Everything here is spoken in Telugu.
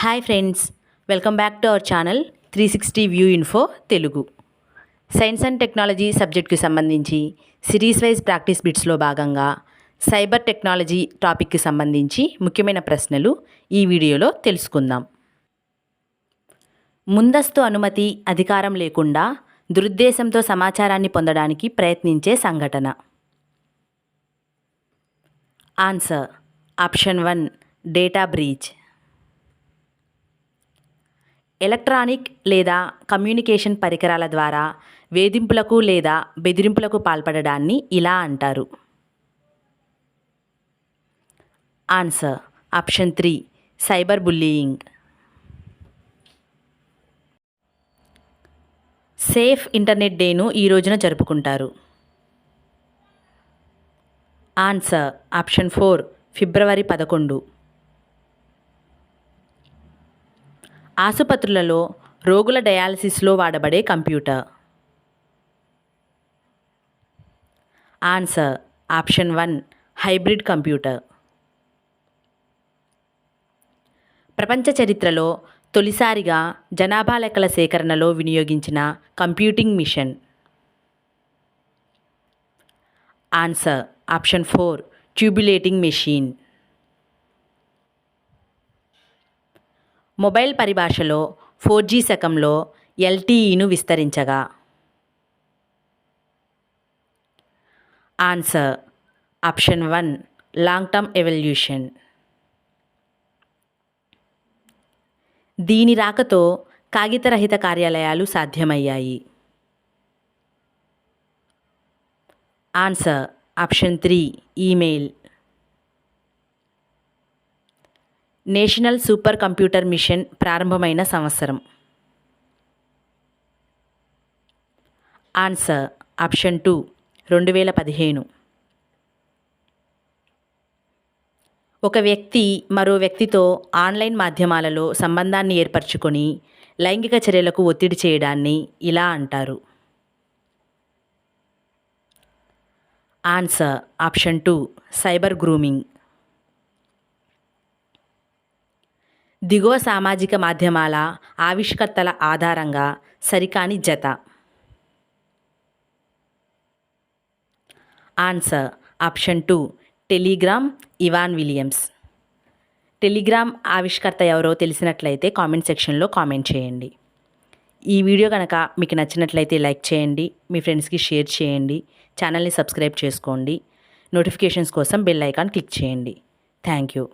Hi friends, welcome back to our channel 360 view info Telugu. Science and technology సబ్జెక్ట్కి సంబంధించి సిరీస్ వైజ్ ప్రాక్టీస్ బిట్స్లో భాగంగా సైబర్ టెక్నాలజీ టాపిక్కి సంబంధించి ముఖ్యమైన ప్రశ్నలు ఈ వీడియోలో తెలుసుకుందాం. ముందస్తు అనుమతి అధికారం లేకుండా దురుద్దేశంతో సమాచారాన్ని పొందడానికి ప్రయత్నించే సంఘటన. Answer option 1 data breach. Electronic లేదా కమ్యూనికేషన్ పరికరాల ద్వారా వేధింపులకు లేదా బెదిరింపులకు పాల్పడడాన్ని ఇలా అంటారు. Answer option 3 cyber bullying. Safe internet డేను ఈ రోజున జరుపుకుంటారు. ఆన్సర్ ఆప్షన్ 4 ఫిబ్రవరి 11. ఆసుపత్రులలో రోగుల డయాలసిస్లో వాడబడే computer. Answer option 1 hybrid computer. ప్రపంచ చరిత్రలో తొలిసారిగా జనాభా లెక్కల సేకరణలో వినియోగించిన computing machine. Answer option 4 tabulating machine. Mobile పరిభాషలో 4G శకంలో LTEను విస్తరించగా. Answer option 1 long term evolution. దీని రాకతో కాగితరహిత కార్యాలయాలు సాధ్యమయ్యాయి. Answer option 3 email. National super computer mission ప్రారంభమైన సంవత్సరం. Answer option 2 2015. ఒక వ్యక్తి మరో వ్యక్తితో ఆన్లైన్ మాధ్యమాలలో సంబంధాన్ని ఏర్పరచుకొని లైంగిక చర్యలకు ఒత్తిడి చేయడాన్ని ఇలా అంటారు. Answer option 2 cyber grooming. దిగువ సామాజిక మాధ్యమాల ఆవిష్కర్తల ఆధారంగా సరికాని జత. Answer option 2 Telegram Ivan Williams. Telegram ఆవిష్కర్త ఎవరో తెలిసినట్లయితే కామెంట్ సెక్షన్లో కామెంట్ చేయండి. ఈ వీడియో కనుక మీకు నచ్చినట్లయితే లైక్ చేయండి, మీ ఫ్రెండ్స్కి షేర్ చేయండి, ఛానల్ని సబ్స్క్రైబ్ చేసుకోండి, నోటిఫికేషన్స్ కోసం బెల్ ఐకాన్ క్లిక్ చేయండి. Thank you.